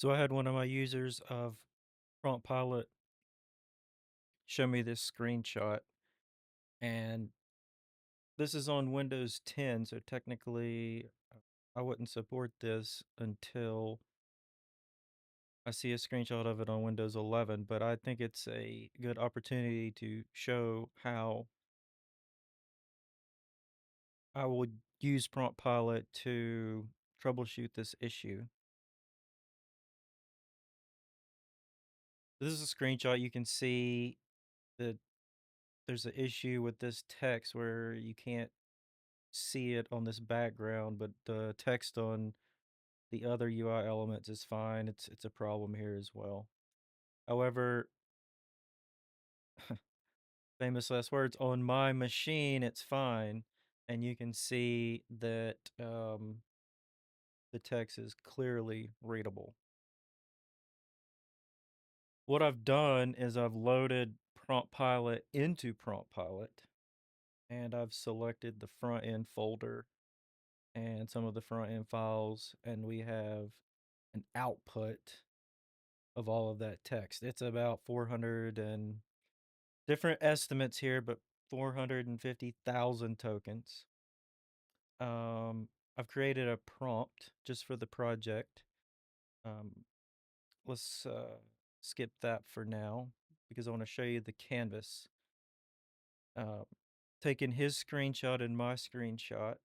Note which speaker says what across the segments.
Speaker 1: So I had one of my users of PromptPilot show me this screenshot, and this is on Windows 10, so technically I wouldn't support this until I see a screenshot of it on Windows 11, but I think it's a good opportunity to show how I would use PromptPilot to troubleshoot this issue. This is a screenshot. You can see that there's an issue with this text where you can't see it on this background, but the text on the other UI elements is fine. It's a problem here as well. However, famous last words, on my machine it's fine, and you can see that the text is clearly readable. What I've done is I've loaded PromptPilot into PromptPilot, and I've selected the front end folder and some of the front end files, and we have an output of all of that text. It's about 400 and different estimates here, but 450,000 tokens. I've created a prompt just for the project. Um, let's skip that for now because I want to show you the canvas. Taking his screenshot and my screenshot,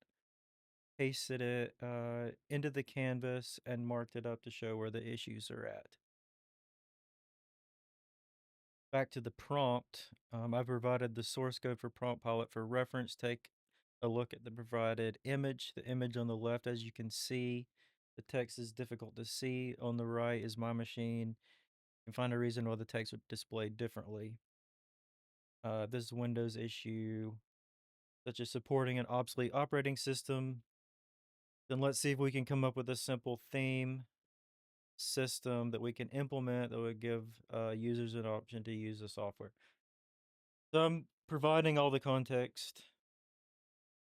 Speaker 1: pasted it into the canvas and marked it up to show where the issues are at. Back to the prompt, I provided the source code for PromptPilot for reference. Take a look at the provided image. The image on the left, as you can see, the text is difficult to see. On the right is my machine. You can find a reason why the text would display differently. This Windows issue, such as supporting an obsolete operating system. Then let's see if we can come up with a simple theme system that we can implement that would give users an option to use the software. So I'm providing all the context,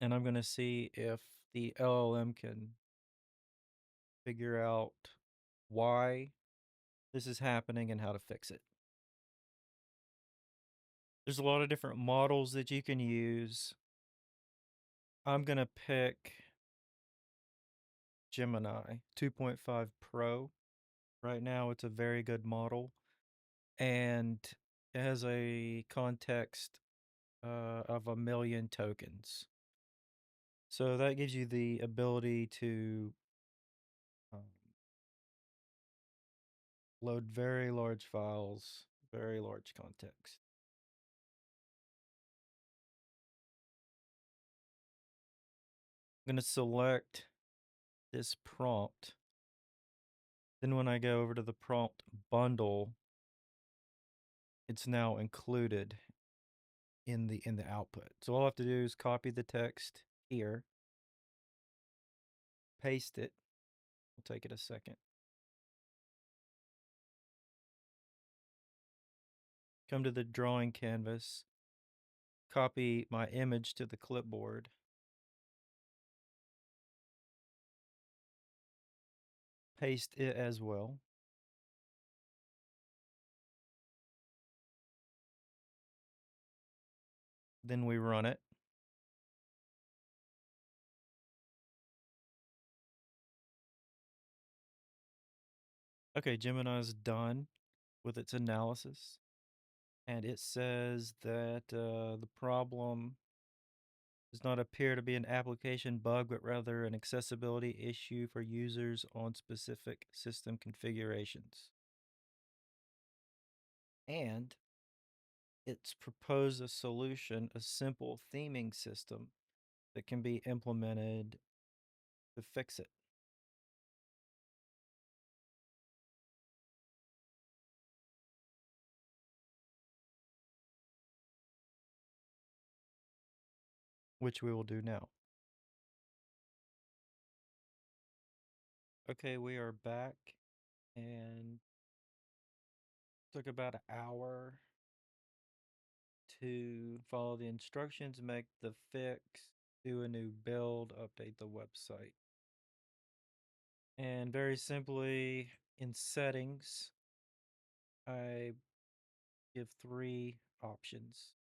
Speaker 1: and I'm going to see if the LLM can figure out why this is happening and how to fix it. There's a lot of different models that you can use. I'm going to pick Gemini 2.5 Pro. Right now, it's a very good model, and it has a context of 1,000,000 tokens. So that gives you the ability to um, load very large files, very large context. I'm going to select this prompt. Then when I go over to the prompt bundle, it's now included in the output. So all I have to do is copy the text here, paste it. It'll take it a second. Come to the drawing canvas, copy my image to the clipboard, paste it as well. Then we run it. Okay, Gemini's done with its analysis, and it says that the problem does not appear to be an application bug, but rather an accessibility issue for users on specific system configurations. And it's proposed a solution, a simple theming system that can be implemented to fix it, which we will do now. Okay, we are back, and took about an hour to follow the instructions, make the fix, do a new build, update the website. And very simply, In settings, I give 3 options.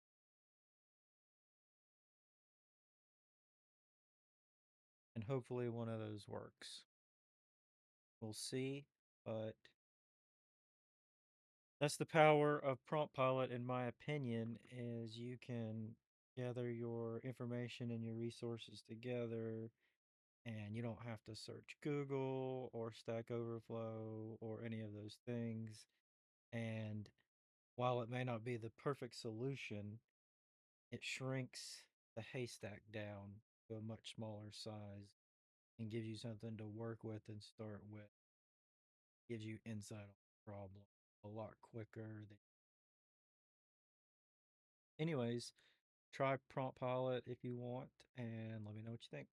Speaker 1: And hopefully one of those works. We'll see, but that's the power of PromptPilot, in my opinion, is you can gather your information and your resources together, and you don't have to search Google or Stack Overflow or any of those things. And while it may not be the perfect solution, it shrinks the haystack down to a much smaller size and gives you something to work with and start with. Gives you insight on the problem a lot quicker than. Anyways, try Prompt Pilot if you want, and let me know what you think.